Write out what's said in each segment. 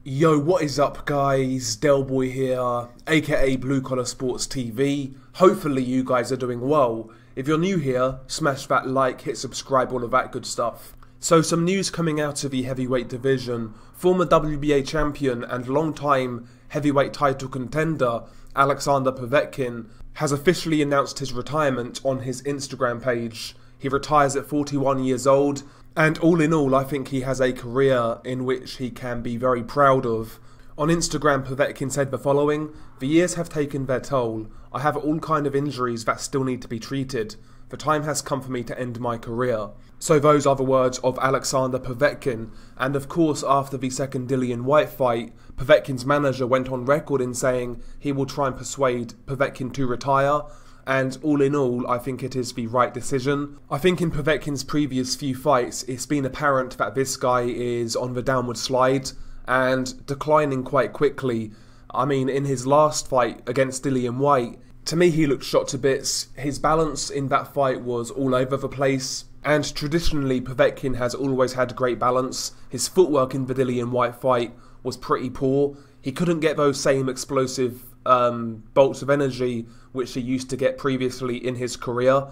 Yo, what is up guys? Delboy here, aka Blue Collar Sports TV. Hopefully you guys are doing well. If you're new here, smash that like, hit subscribe, all of that good stuff. So some news coming out of the heavyweight division. Former WBA champion and long-time heavyweight title contender Alexander Povetkin has officially announced his retirement on his Instagram page. He retires at 41 years old. And all in all, I think he has a career in which he can be very proud of. On Instagram, Povetkin said the following: "The years have taken their toll. I have all kind of injuries that still need to be treated. The time has come for me to end my career." So those are the words of Alexander Povetkin. And of course, after the second Dillian Whyte fight, Povetkin's manager went on record in saying he will try and persuade Povetkin to retire. And all in all, I think it is the right decision. I think in Povetkin's previous few fights, it's been apparent that this guy is on the downward slide and declining quite quickly. I mean, in his last fight against Dillian Whyte, to me he looked shot to bits. His balance in that fight was all over the place. And traditionally, Povetkin has always had great balance. His footwork in the Dillian Whyte fight was pretty poor. He couldn't get those same explosive bolts of energy which he used to get previously in his career,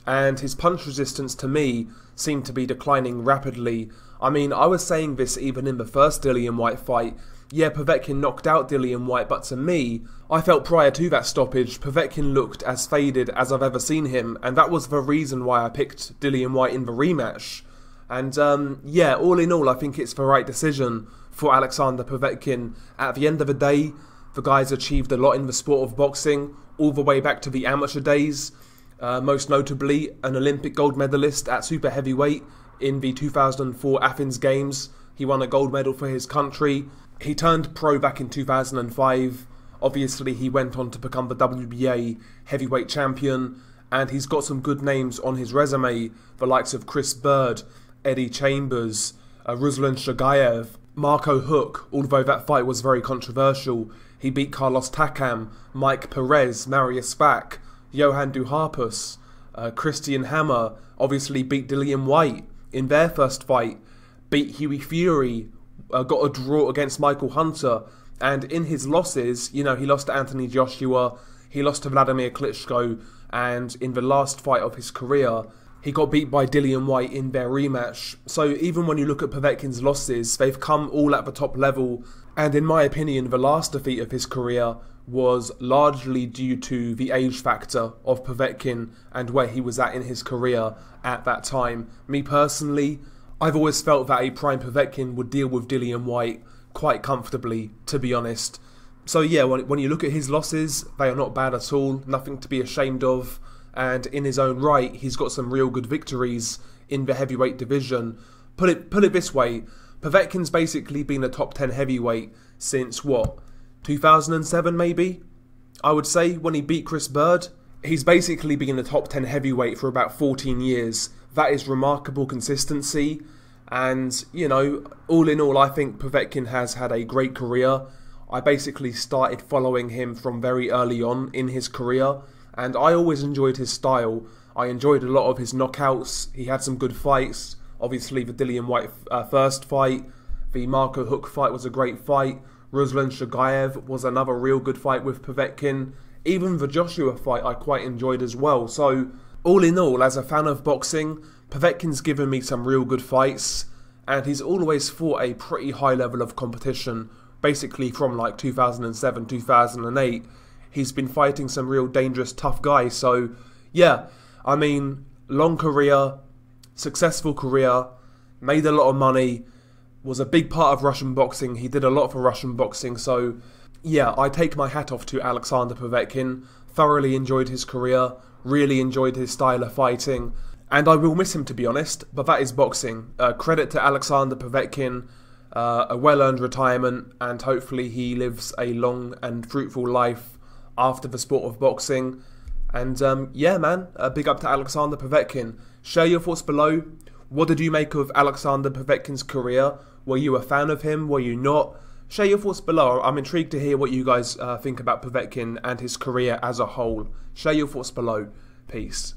and his punch resistance to me seemed to be declining rapidly. I mean, I was saying this even in the first Dillian Whyte fight. Yeah, Povetkin knocked out Dillian Whyte, but to me, I felt prior to that stoppage, Povetkin looked as faded as I've ever seen him, and that was the reason why I picked Dillian Whyte in the rematch. And yeah, all in all, I think it's the right decision for Alexander Povetkin. At the end of the day, the guy's achieved a lot in the sport of boxing, all the way back to the amateur days. Most notably, an Olympic gold medalist at super heavyweight in the 2004 Athens Games. He won a gold medal for his country. He turned pro back in 2005. Obviously, he went on to become the WBA heavyweight champion, and he's got some good names on his resume, the likes of Chris Bird, Eddie Chambers, Ruslan Shagayev, Marco Huck, although that fight was very controversial. He beat Carlos Takam, Mike Perez, Marius Spack, Johan Duhaupas, Christian Hammer, obviously beat Dillian Whyte in their first fight, beat Hughie Fury, got a draw against Michael Hunter, and in his losses, you know, he lost to Anthony Joshua, he lost to Vladimir Klitschko, and in the last fight of his career, he got beat by Dillian Whyte in their rematch. So even when you look at Povetkin's losses, they've come all at the top level. And in my opinion, the last defeat of his career was largely due to the age factor of Povetkin and where he was at in his career at that time. Me personally, I've always felt that a prime Povetkin would deal with Dillian Whyte quite comfortably, to be honest. So yeah, when you look at his losses, they are not bad at all, nothing to be ashamed of. And in his own right, he's got some real good victories in the heavyweight division. Put it this way, Povetkin's basically been a top 10 heavyweight since, what, 2007 maybe? I would say, when he beat Chris Bird. He's basically been a top 10 heavyweight for about 14 years. That is remarkable consistency. And, you know, all in all, I think Povetkin has had a great career. I basically started following him from very early on in his career. And I always enjoyed his style. I enjoyed a lot of his knockouts. He had some good fights. Obviously, the Dillian Whyte first fight. The Marco Huck fight was a great fight. Ruslan Shagayev was another real good fight with Povetkin. Even the Joshua fight I quite enjoyed as well. So, all in all, as a fan of boxing, Povetkin's given me some real good fights. And he's always fought a pretty high level of competition. Basically from like 2007, 2008. He's been fighting some real dangerous, tough guys. So, yeah, I mean, long career, successful career, made a lot of money, was a big part of Russian boxing. He did a lot for Russian boxing. So, yeah, I take my hat off to Alexander Povetkin. Thoroughly enjoyed his career, really enjoyed his style of fighting. And I will miss him, to be honest, but that is boxing. Credit to Alexander Povetkin. A well-earned retirement, and hopefully he lives a long and fruitful life after the sport of boxing. And yeah, man, big up to Alexander Povetkin. Share your thoughts below. What did you make of Alexander Povetkin's career? Were you a fan of him? Were you not? Share your thoughts below. I'm intrigued to hear what you guys think about Povetkin and his career as a whole. Share your thoughts below. Peace.